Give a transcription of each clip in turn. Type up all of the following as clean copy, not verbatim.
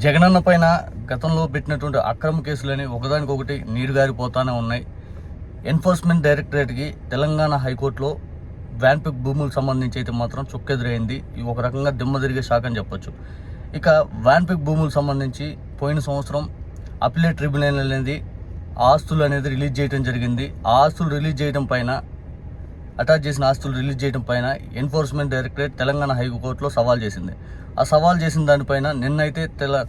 జగనన్న పైన గతంలో పెట్టినటువంటి అక్రమ కేసులని ఒకదానికొకటి నీరుగారిపోతానే ఉన్నాయి. ఎన్ఫోర్స్మెంట్ డైరెక్టరేట్కి తెలంగాణ హైకోర్టులో వ్యాన్పిక్ భూములకు సంబంధించి అయితే మాత్రం చుక్కెదురైంది. ఇది ఒక రకంగా దిమ్మ తిరిగే షాక్ అని చెప్పొచ్చు. ఇక వ్యాన్పిక్ భూములకు సంబంధించి పోయిన సంవత్సరం అపిలేట్ ట్రిబ్యునల్ అనేది ఆస్తులు అనేది రిలీజ్ చేయడం జరిగింది. ఆ ఆస్తులు రిలీజ్ చేయడం పైన అటాచ్ చేసిన ఆస్తులు రిలీజ్ చేయడం పైన ఎన్ఫోర్స్మెంట్ డైరెక్టరేట్ తెలంగాణ హైకోర్టులో సవాల్ చేసింది. ఆ సవాల్ చేసిన దానిపైన నిన్నైతే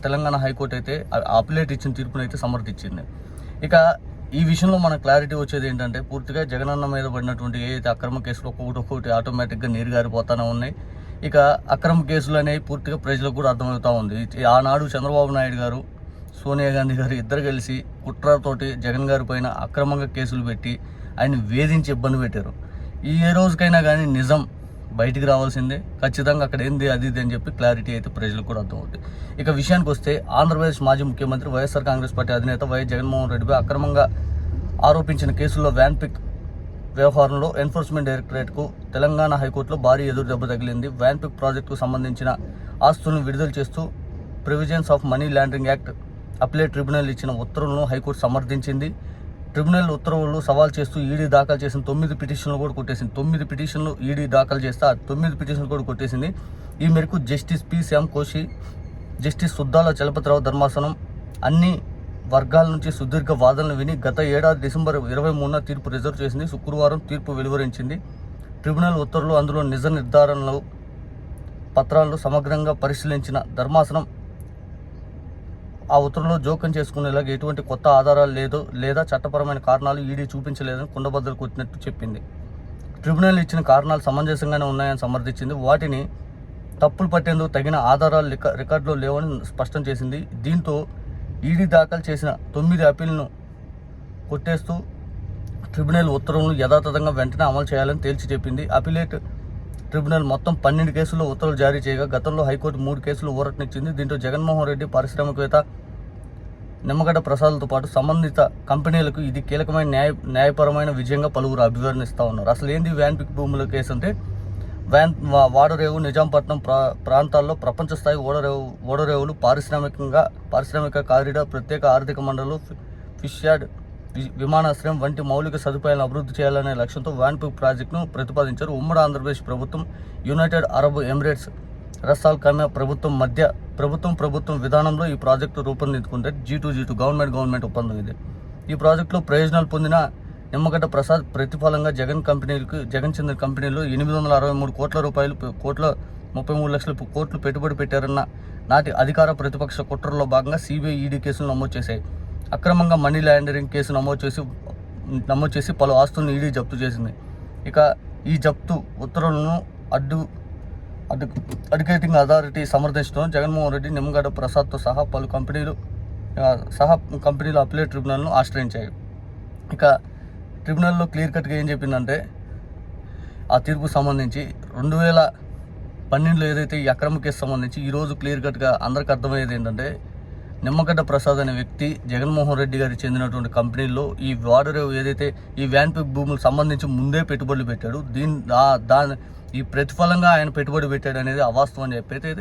తెలంగాణ హైకోర్టు అయితే అపిలేట్ ఇచ్చిన తీర్పునైతే సమర్థించింది. ఇక ఈ విషయంలో మన క్లారిటీ వచ్చేది ఏంటంటే, పూర్తిగా జగనన్న మీద పడినటువంటి ఏదైతే అక్రమ కేసులు ఒక్కొక్కటి ఆటోమేటిక్గా నీరుగారిపోతానే ఉన్నాయి. ఇక అక్రమ కేసులు అనేవి పూర్తిగా ప్రజలకు కూడా అర్థమవుతూ ఉంది. ఆనాడు చంద్రబాబు నాయుడు గారు, సోనియా గాంధీ గారు ఇద్దరు కలిసి కుట్రతోటి జగన్ గారి పైన అక్రమంగా కేసులు పెట్టి ఆయన వేధించి ఇబ్బంది పెట్టారు. ఏ రోజుకైనా కానీ నిజం బయటికి రావాల్సిందే. ఖచ్చితంగా అక్కడ ఏంది అది ఇది అని చెప్పి క్లారిటీ అయితే ప్రజలకు కూడా అర్థమవుతుంది. ఇక విషయానికి వస్తే, ఆంధ్రప్రదేశ్ మాజీ ముఖ్యమంత్రి వైఎస్ఆర్ కాంగ్రెస్ పార్టీ అధినేత వైఎస్ జగన్మోహన్ రెడ్డిపై అక్రమంగా ఆరోపించిన కేసుల్లో వ్యాన్పిక్ వ్యవహారంలో ఎన్ఫోర్స్మెంట్ డైరెక్టరేట్కు తెలంగాణ హైకోర్టులో భారీ ఎదురు దెబ్బ తగిలింది. వ్యాన్పిక్ ప్రాజెక్టుకు సంబంధించిన ఆస్తులను విడుదల చేస్తూ provisions of money laundering act appellate tribunal ఇచ్చిన ఉత్తర్వులను హైకోర్టు సమర్థించింది. ట్రిబ్యునల్ ఉత్తర్వులు సవాల్ చేస్తూ ఈడీ దాఖలు చేసిన 9 పిటిషన్లు కూడా కొట్టేసింది. 9 పిటిషన్లు ఈడీ దాఖలు చేస్తే ఆ 9 పిటిషన్లు కూడా కొట్టేసింది. ఈ మేరకు justice P Shyam Koshy, justice Suddala Chalapathi Rao ధర్మాసనం అన్ని వర్గాల నుంచి సుదీర్ఘ వాదనలు విని గత ఏడాది డిసెంబర్ 23న తీర్పు రిజర్వ్ చేసింది. శుక్రవారం తీర్పు వెలువరించింది. ట్రిబ్యునల్ ఉత్తర్వులు, అందులో నిజ నిర్ధారణలు పత్రాలను సమగ్రంగా పరిశీలించిన ధర్మాసనం ఆ ఉత్తర్వులో జోక్యం చేసుకునేలాగా ఎటువంటి కొత్త ఆధారాలు లేదా చట్టపరమైన కారణాలు ఈడీ చూపించలేదని కుండబద్దలు కొట్టినట్టు చెప్పింది. ట్రిబ్యునల్ ఇచ్చిన కారణాలు సమంజసంగానే ఉన్నాయని సమర్థించింది. వాటిని తప్పులు పట్టేందుకు తగిన ఆధారాలు రికార్డులో లేవని స్పష్టం చేసింది. దీంతో ఈడీ దాఖలు చేసిన 9 అప్పీల్ను కొట్టేస్తూ ట్రిబ్యునల్ ఉత్తర్వులను యథాతథంగా వెంటనే అమలు చేయాలని తేల్చి చెప్పింది. అపిలేట్ ట్రిబ్యునల్ మొత్తం 12 కేసుల్లో ఉత్తర్వులు జారీ చేయగా గతంలో హైకోర్టు 3 కేసులు ఊరటనిచ్చింది. దీంతో జగన్మోహన్ రెడ్డి, పారిశ్రామికవేత్త నిమ్మగడ్డ ప్రసాద్లతో పాటు సంబంధిత కంపెనీలకు ఇది కీలకమైన న్యాయపరమైన విజయంగా పలువురు అభివర్ణిస్తూ ఉన్నారు. అసలు ఏంది వ్యాన్పిక్ భూముల కేసు అంటే, వాడరేవు, నిజాంపట్నం ప్రాంతాల్లో ప్రపంచ స్థాయి ఓడరేవులు, పారిశ్రామిక కారిడార్, ప్రత్యేక ఆర్థిక మండలం, ఫిష్ యార్డ్, విమానాశ్రయం వంటి మౌలిక సదుపాయాలను అభివృద్ధి చేయాలనే లక్ష్యంతో వ్యాన్పిక్ ప్రాజెక్టును ప్రతిపాదించారు. ఉమ్మడి ఆంధ్రప్రదేశ్ ప్రభుత్వం, యునైటెడ్ అరబ్ ఎమిరేట్స్, రసాల్ ఖైమా ప్రభుత్వం మధ్య ప్రభుత్వం విధానంలో ఈ ప్రాజెక్టు రూపొందించుకుంటే G2G2 గవర్నమెంట్ ఒప్పందం ఇది. ఈ ప్రాజెక్టులో ప్రయోజనాలు పొందిన నిమ్మగడ్డ ప్రసాద్ ప్రతిఫలంగా జగన్ చెందిన కంపెనీలు 863 కోట్ల రూపాయలు, 33 లక్షల కోట్లు పెట్టుబడి పెట్టారన్న నాటి అధికార ప్రతిపక్ష కుట్రలో భాగంగా సిబిఐ, ఈడీ కేసులు నమోదు చేశాయి. అక్రమంగా మనీ లాండరింగ్ కేసు నమోదు చేసి పలు ఆస్తులను ఈడీ జప్తు చేసింది. ఇక ఈ జప్తు ఉత్తర్వులను అడ్యుకేటింగ్ అథారిటీ సమర్థించడం జగన్మోహన్ రెడ్డి, నిమ్మగడ్డ ప్రసాద్తో సహా పలు కంపెనీలు అపిలేట్ ట్రిబ్యునల్ను ఆశ్రయించాయి. ఇక ట్రిబ్యునల్లో క్లియర్ కట్గా ఏం చెప్పిందంటే, ఆ తీర్పుకు సంబంధించి 2012లో ఏదైతే ఈ అక్రమ కేసు సంబంధించి ఈరోజు క్లియర్ కట్గా అందరికీ అర్థమయ్యేది ఏంటంటే, నిమ్మగడ్డ ప్రసాద్ అనే వ్యక్తి జగన్మోహన్ రెడ్డి గారికి చెందినటువంటి కంపెనీల్లో ఈ వాడరేవు ఏదైతే ఈ వ్యాన్పిక్ భూములకు సంబంధించి ముందే పెట్టుబడులు పెట్టాడు. ఈ ప్రతిఫలంగా ఆయన పెట్టుబడి పెట్టాడు అనేది అవాస్తవం అని చెప్పి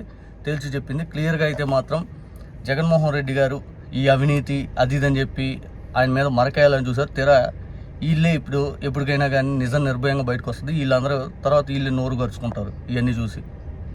తేల్చి చెప్పింది. క్లియర్గా అయితే మాత్రం జగన్మోహన్ రెడ్డి గారు ఈ అవినీతి అది ఇదని చెప్పి ఆయన మీద మరకేయాలని చూసారు. వీళ్ళే ఎప్పటికైనా కానీ నిజం నిర్భయంగా బయటకు వస్తుంది. వీళ్ళందరూ తర్వాత వీళ్ళు నోరు గరుచుకుంటారు ఇవన్నీ చూసి.